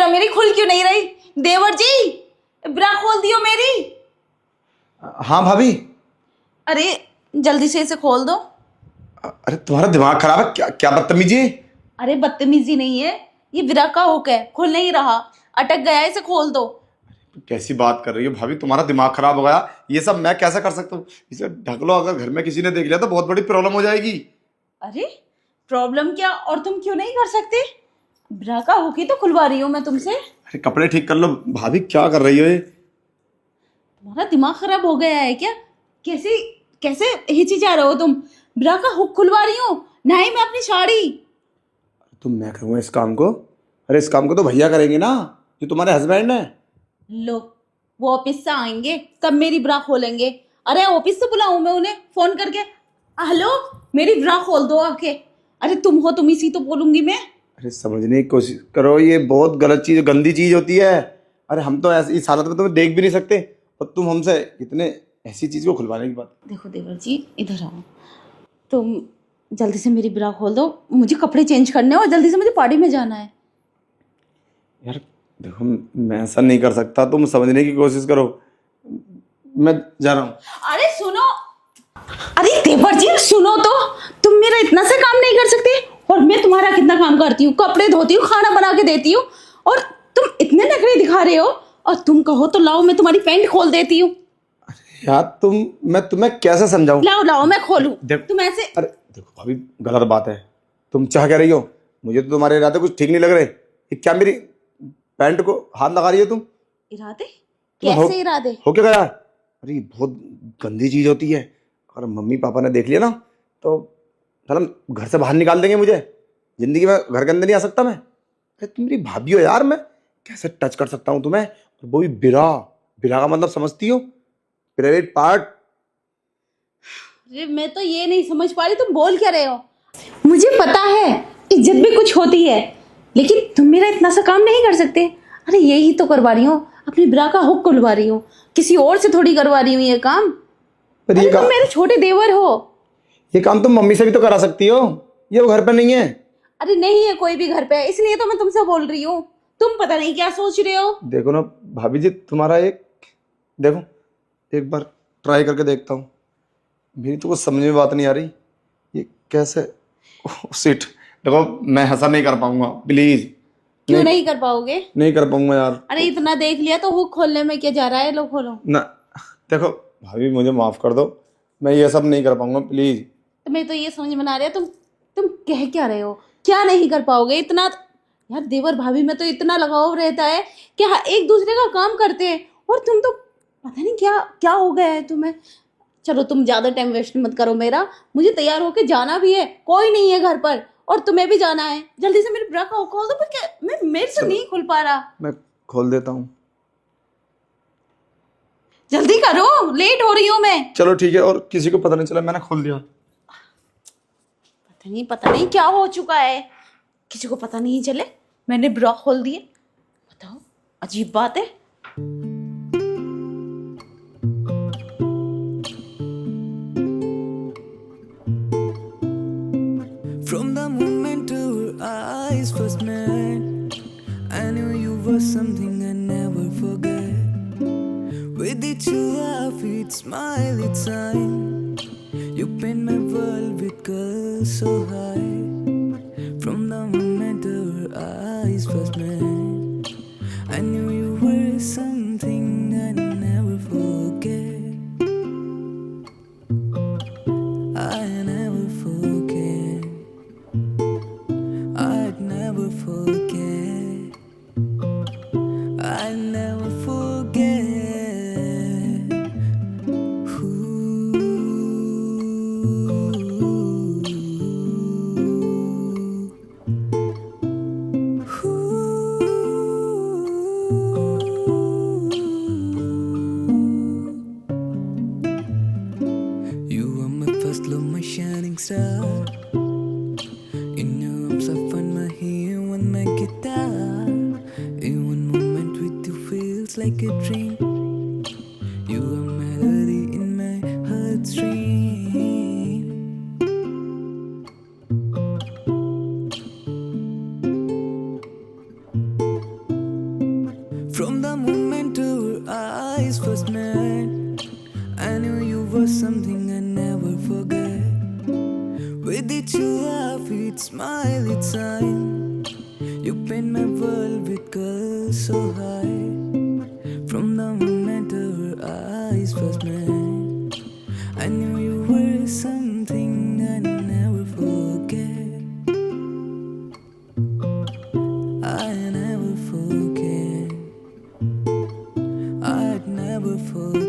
मेरी खुल क्यों नहीं रही? देवर जी, ब्रा खोल दियो मेरी। हाँ भाभी। अरे जल्दी से इसे खोल दो। अरे तुम्हारा दिमाग खराब है क्या? क्या बदतमीजी। अरे बदतमीजी नहीं है, ये ब्रा का हुक है, खुल नहीं रहा, अटक गया है, इसे खोल दो। कैसी बात कर रही हो भाभी? तुम्हारा दिमाग खराब हो गया। ये सब मैं कैसे कर सकता हूँ? इसे ढक लो, अगर घर में किसी ने देख लिया तो बहुत बड़ी प्रॉब्लम हो जाएगी। अरे प्रॉब्लम क्या, और तुम क्यों नहीं कर सकते? ब्रा का हुक ही तो खुलवा रही हूँ मैं तुमसे। अरे कपड़े ठीक कर लो भाभी, क्या कर रही हो ये? तुम्हारा दिमाग खराब हो गया है क्या? कैसे कैसे हिचकिचा रहे हो तुम? ब्रा का हुक खुलवा रही हूँ, नहीं मैं अपनी साड़ी। तुम मैं करूँगा इस काम को? अरे इस काम को तो भैया करेंगे ना, जो तुम्हारे हस्बैंड है। लो, वो ऑफिस से आएंगे तब मेरी ब्रा खोलेंगे। अरे ऑफिस से बुलाऊं मैं उन्हें फोन करके? हेलो, मेरी ब्रा खोल दो आके। अरे तुम हो, तुम इसी तो बोलूंगी मैं। अरे समझने की कोशिश करो, ये बहुत गलत चीज, गंदी चीज होती है। अरे हम तो ऐसी इस हालत में तुम्हें देख भी नहीं सकते, और तुम हमसे इतने ऐसी चीज को खुलवाने की बात। देखो देवर जी, इधर आओ। तुम जल्दी से मेरी ब्रा खोल दो, मुझे कपड़े चेंज करने हैं और जल्दी से मुझे पार्टी में जाना है। यार देखो, मैं ऐसा नहीं कर सकता, तुम समझने की कोशिश करो। मैं जा रहा हूँ। अरे सुनो, अरे देवर जी सुनो तो, तुम मेरा इतना सा काम नहीं कर सकते? और मैं तुम्हारा कितना काम करती हूँ, कपड़े धोती हूँ, खाना बना के देती हूँ, और तुम इतने नखरे दिखा रहे हो। और तुम कहो तो लाओ, मैं तुम्हारी पैंट खोल देती हूँ। यार मैं तुम्हें कैसे समझाऊं? लाओ लाओ, मैं खोलूं? देख तुम ऐसे। अरे देखो भाभी, गलत बात है। तुम चाह क्या रही हो? मुझे तो तुम्हारे इरादे कुछ ठीक नहीं लग रहे। ये क्या मेरी पैंट को हाथ लगा रही हो तुम? इरादे? तुम हो कैसे इरादे? हो क्या गया? अरे ये बहुत गंदी चीज होती है, अगर मम्मी पापा ने देख लिया ना तो साला घर से बाहर निकाल देंगे मुझे। जिंदगी में घर के अंदर नहीं आ सकता मैं। अरे तुम मेरी भाभी हो यार, मैं कैसे टच कर सकता हूँ तुम्हें? और वो भी बिरा। बिरा का मतलब समझती हो? Private part. अरे मैं तो ये नहीं समझ पा रही तुम बोल क्या रहे हो। मुझे पता है इज्जत भी कुछ होती है, लेकिन तुम मेरा इतना सा काम नहीं कर सकते। अरे यही तो करवा रही हूँ, अपनी ब्रा का हुक खुलवा रही हूँ, किसी और से थोड़ी करवा रही हूँ ये काम। पर अरे ये तुम काम, मेरे छोटे देवर हो। ये काम तुम मम्मी से भी तो करा सकती हो। ये वो घर पे नहीं है। अरे नहीं है कोई भी घर पे, इसलिए तो मैं तुमसे बोल रही हूँ। तुम पता नहीं क्या सोच रहे हो। देखो ना भाभी जी, तुम्हारा एक देखो, एक बार ट्राई करके देखता हूँ। मेरी तो कुछ समझ में बात नहीं आ रही, ये कैसे। सिट, देखो मैं ऐसा नहीं कर पाऊंगा, प्लीज। क्यों नहीं, नहीं कर पाओगे? नहीं कर पाऊंगा यार। अरे इतना देख लिया तो हुक खोलने में क्या जा रहा है, लो खोलो। ना, देखो भाभी मुझे माफ कर दो, मैं ये सब नहीं कर पाऊंगा, प्लीज। तुम्हें तो ये समझ में ना आ रहा है, तुम कह क्या रहे हो? क्या नहीं कर पाओगे इतना? यार देवर भाभी में तो इतना लगाव रहता है कि हाँ, एक दूसरे का काम करते हैं, और तुम तो पता नहीं क्या क्या हो गया है तुम्हें। चलो तुम ज्यादा टाइम वेस्ट मत करो मेरा, मुझे तैयार होके जाना भी है, कोई नहीं है घर पर, और तुम्हें भी जाना है। जल्दी से मेरी ब्रा का खोल दो। पर क्या, मैं मेरे से नहीं खुल पा रहा। मैं खोल देता हूँ। जल्दी करो, लेट हो रही हूँ मैं। चलो ठीक है, और किसी को पता नहीं चला मैंने खोल दिया। पता नहीं क्या हो चुका है, किसी को पता नहीं चले मैंने ब्रा खोल दिए। बताओ, अजीब बात है। From the moment our eyes first met, I knew you were something I never forget. With each laugh, each smile, each sign, you paint my world with colors so high. From the moment our eyes first met, I knew you were something I never forget. I never forget. I'd never forget. I'd never forget. You are my first love, my shining star. In your arms I find my hero and my guitar. In one moment with you feels like a dream. You are melody in my heartstream. something I never forget. With each heartbeat, smile, it's sign. You paint my world with colors so high. From the moment our eyes first met, I knew you were something I never forget. I never forget. I'd never forget.